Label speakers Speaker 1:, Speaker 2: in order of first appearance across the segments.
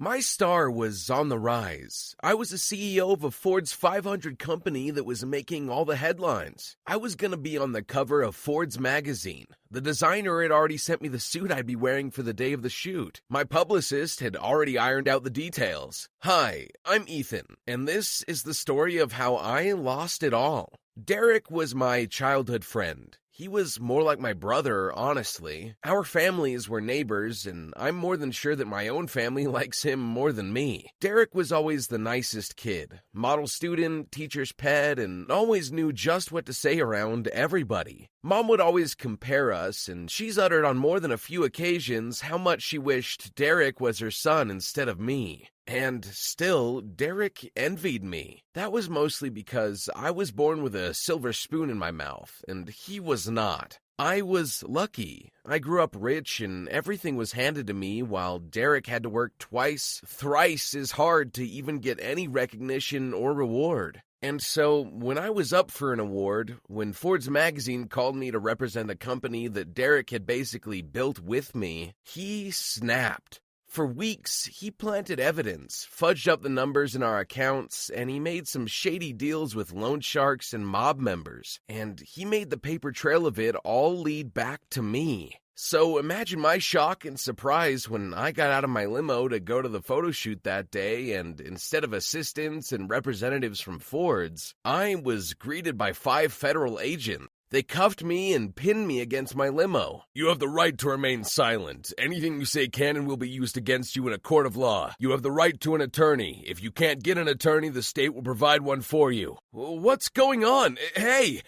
Speaker 1: My star was on the rise. I was the CEO of a Ford's 500 company that was making all the headlines. I was going to be on the cover of Ford's magazine. The designer had already sent me the suit I'd be wearing for the day of the shoot. My publicist had already ironed out the details. Hi, I'm Ethan, and this is the story of how I lost it all. Derek was my childhood friend. He was more like my brother, honestly. Our families were neighbors, and I'm more than sure that my own family likes him more than me. Derek was always the nicest kid, model student, teacher's pet, and always knew just what to say around everybody. Mom would always compare us, and she's uttered on more than a few occasions how much she wished Derek was her son instead of me. And still, Derek envied me. That was mostly because I was born with a silver spoon in my mouth, and he was not. I was lucky. I grew up rich and everything was handed to me, while Derek had to work twice, thrice as hard to even get any recognition or reward. And so, when I was up for an award, when Ford's magazine called me to represent a company that Derek had basically built with me, he snapped. For weeks, he planted evidence, fudged up the numbers in our accounts, and he made some shady deals with loan sharks and mob members. And he made the paper trail of it all lead back to me. So imagine my shock and surprise when I got out of my limo to go to the photo shoot that day, and instead of assistants and representatives from Ford's, I was greeted by 5 federal agents. They cuffed me and pinned me against my limo. You have the right to remain silent. Anything you say can and will be used against you in a court of law. You have the right to an attorney. If you can't get an attorney, the state will provide one for you. What's going on? Hey,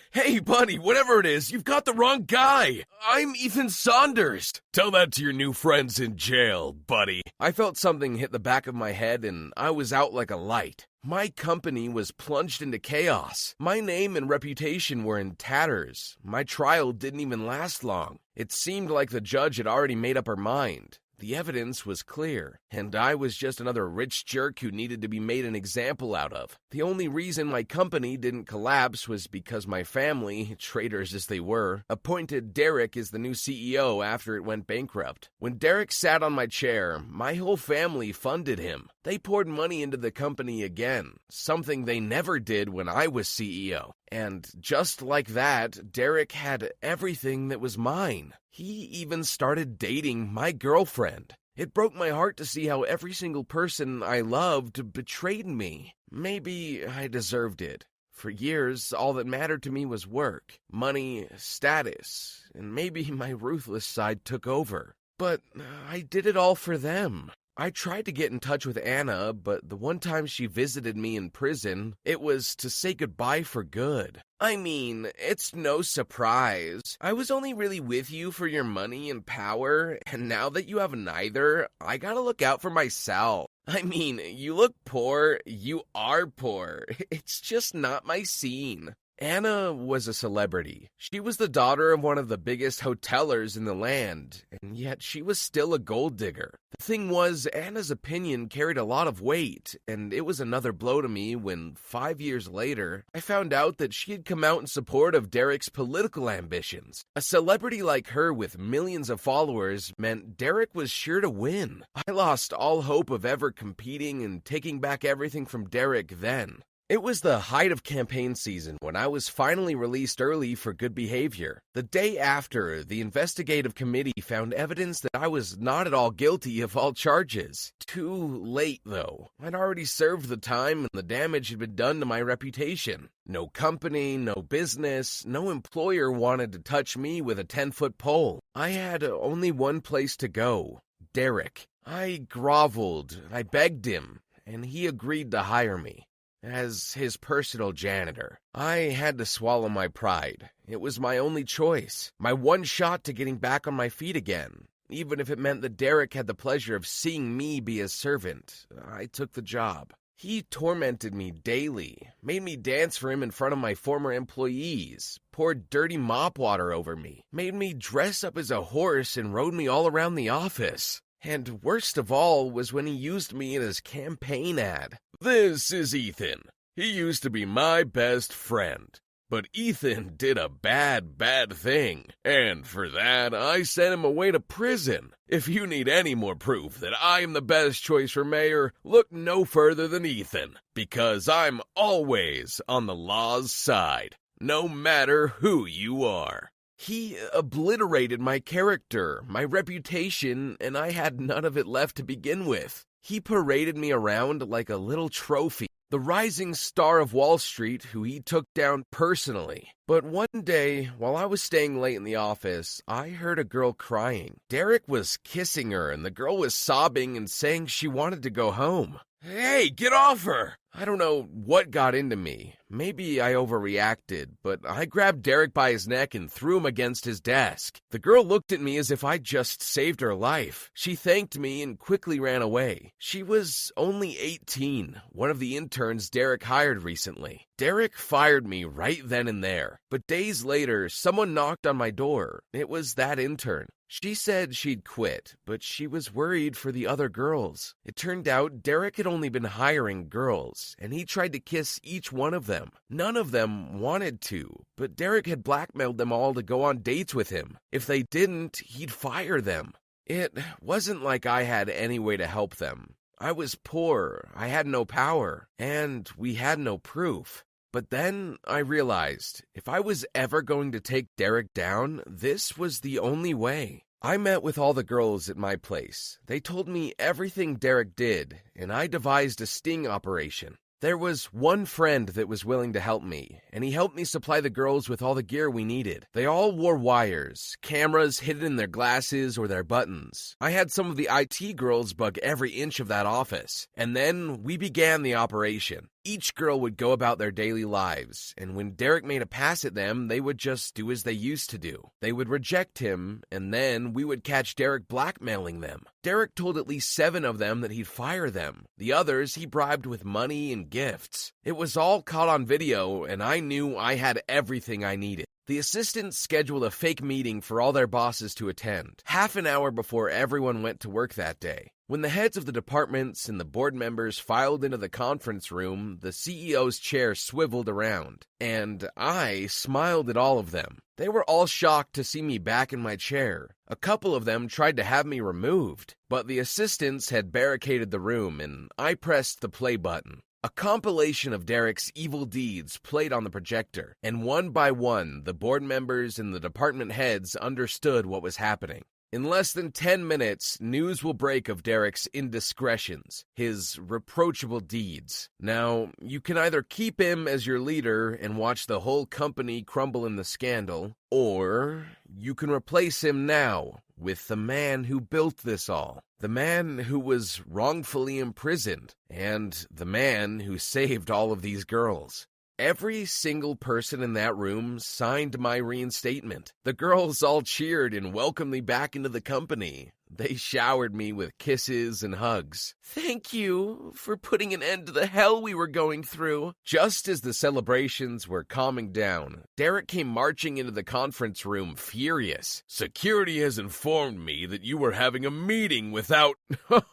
Speaker 1: buddy, whatever it is, you've got the wrong guy. I'm Ethan Saunders. Tell that to your new friends in jail, buddy. I felt something hit the back of my head and I was out like a light. My company was plunged into chaos. My name and reputation were in tatters. My trial didn't even last long. It seemed like the judge had already made up her mind. The evidence was clear, and I was just another rich jerk who needed to be made an example out of. The only reason my company didn't collapse was because my family, traitors as they were, appointed Derek as the new CEO after it went bankrupt. When Derek sat on my chair, my whole family funded him. They poured money into the company again, something they never did when I was CEO. And just like that, Derek had everything that was mine. He even started dating my girlfriend. It broke my heart to see how every single person I loved betrayed me. Maybe I deserved it. For years, all that mattered to me was work, money, status, and maybe my ruthless side took over. But I did it all for them. I tried to get in touch with Anna, but the one time she visited me in prison, it was to say goodbye for good. I mean, it's no surprise. I was only really with you for your money and power, and now that you have neither, I gotta look out for myself. I mean, you look poor, you are poor. It's just not my scene. Anna was a celebrity. She was the daughter of one of the biggest hotelers in the land, and yet she was still a gold digger. The thing was, Anna's opinion carried a lot of weight, and it was another blow to me when 5 years later, I found out that she had come out in support of Derek's political ambitions. A celebrity like her with millions of followers meant Derek was sure to win. I lost all hope of ever competing and taking back everything from Derek then. It was the height of campaign season when I was finally released early for good behavior. The day after, the investigative committee found evidence that I was not at all guilty of all charges. Too late, though. I'd already served the time and the damage had been done to my reputation. No company, no business, no employer wanted to touch me with a 10-foot pole. I had only one place to go: Derek. I groveled, I begged him, and he agreed to hire me as his personal janitor. I had to swallow my pride. It was my only choice, my one shot to getting back on my feet again. Even if it meant that Derek had the pleasure of seeing me be his servant, I took the job. He tormented me daily, made me dance for him in front of my former employees, poured dirty mop water over me, made me dress up as a horse and rode me all around the office. And worst of all was when he used me in his campaign ad. This is Ethan. He used to be my best friend. But Ethan did a bad thing, and for that, I sent him away to prison. If you need any more proof that I am the best choice for mayor, look no further than Ethan, because I'm always on the law's side, no matter who you are. He obliterated my character, my reputation, and I had none of it left to begin with. He paraded me around like a little trophy, the rising star of Wall Street who he took down personally. But one day, while I was staying late in the office, I heard a girl crying. Derek was kissing her, and the girl was sobbing and saying she wanted to go home. Hey, get off her! I don't know what got into me. Maybe I overreacted, but I grabbed Derek by his neck and threw him against his desk. The girl looked at me as if I'd just saved her life. She thanked me and quickly ran away. She was only 18, one of the interns Derek hired recently. Derek fired me right then and there, but days later, someone knocked on my door. It was that intern. She said she'd quit, but she was worried for the other girls. It turned out Derek had only been hiring girls, and he tried to kiss each one of them. None of them wanted to, but Derek had blackmailed them all to go on dates with him. If they didn't, he'd fire them. It wasn't like I had any way to help them. I was poor, I had no power, and we had no proof. But then I realized if I was ever going to take Derek down, this was the only way. I met with all the girls at my place. They told me everything Derek did, and I devised a sting operation. There was one friend that was willing to help me, and he helped me supply the girls with all the gear we needed. They all wore wires, cameras hidden in their glasses or their buttons. I had some of the IT girls bug every inch of that office, and then we began the operation. Each girl would go about their daily lives, and when Derek made a pass at them, they would just do as they used to do. They would reject him, and then we would catch Derek blackmailing them. Derek told at least 7 of them that he'd fire them. The others he bribed with money and gifts. It was all caught on video, and I knew I had everything I needed. The assistants scheduled a fake meeting for all their bosses to attend, half an hour before everyone went to work that day. When the heads of the departments and the board members filed into the conference room, the CEO's chair swiveled around, and I smiled at all of them. They were all shocked to see me back in my chair. A couple of them tried to have me removed, but the assistants had barricaded the room, and I pressed the play button. A compilation of Derek's evil deeds played on the projector, and one by one, the board members and the department heads understood what was happening. In less than 10 minutes, news will break of Derek's indiscretions, his reproachable deeds. Now, you can either keep him as your leader and watch the whole company crumble in the scandal, or you can replace him now with the man who built this all, the man who was wrongfully imprisoned, and the man who saved all of these girls. Every single person in that room signed my reinstatement. The girls all cheered and welcomed me back into the company. They showered me with kisses and hugs. Thank you for putting an end to the hell we were going through. Just as the celebrations were calming down, Derek came marching into the conference room furious. Security has informed me that you were having a meeting without...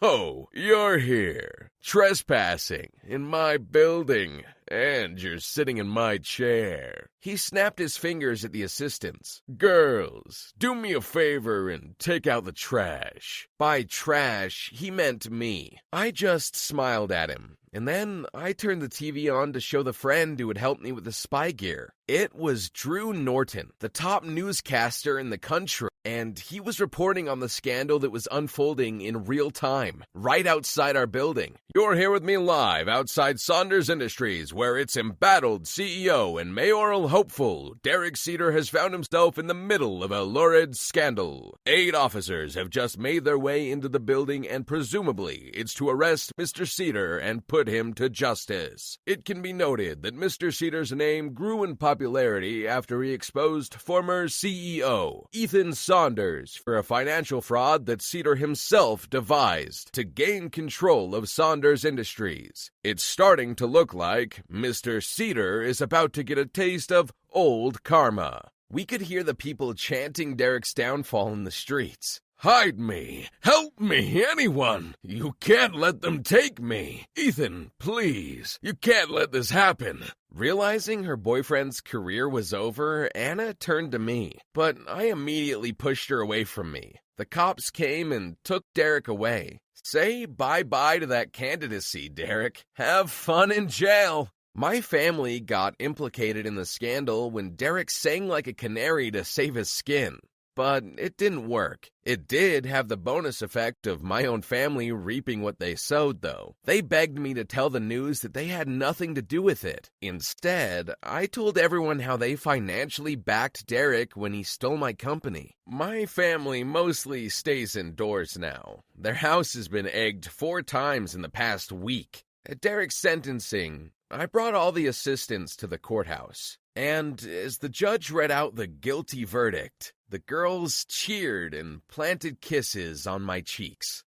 Speaker 1: Oh, you're here. Trespassing in my building. And you're sitting in my chair. He snapped his fingers at the assistants. Girls, do me a favor and take out the trash. By trash, he meant me. I just smiled at him, and then I turned the TV on to show the friend who had helped me with the spy gear. It was Drew Norton, the top newscaster in the country, and he was reporting on the scandal that was unfolding in real time, right outside our building. You're here with me live outside Saunders Industries, where its embattled CEO and mayoral hopeful, Derek Cedar, has found himself in the middle of a lurid scandal. 8 officers have just made their way into the building, and presumably it's to arrest Mr. Cedar and put him to justice. It can be noted that Mr. Cedar's name grew in popularity after he exposed former CEO Ethan Saunders for a financial fraud that Cedar himself devised to gain control of Saunders Industries. It's starting to look like Mr. Cedar is about to get a taste of old karma. We could hear the people chanting Derek's downfall in the streets. Hide me! Help me! Anyone! You can't let them take me! Ethan, please! You can't let this happen! Realizing her boyfriend's career was over, Anna turned to me, but I immediately pushed her away from me. The cops came and took Derek away. Say bye-bye to that candidacy, Derek. Have fun in jail. My family got implicated in the scandal when Derek sang like a canary to save his skin. But it didn't work. It did have the bonus effect of my own family reaping what they sowed, though. They begged me to tell the news that they had nothing to do with it. Instead, I told everyone how they financially backed Derek when he stole my company. My family mostly stays indoors now. Their house has been egged 4 times in the past week. At Derek's sentencing, I brought all the assistants to the courthouse. And as the judge read out the guilty verdict, the girls cheered and planted kisses on my cheeks.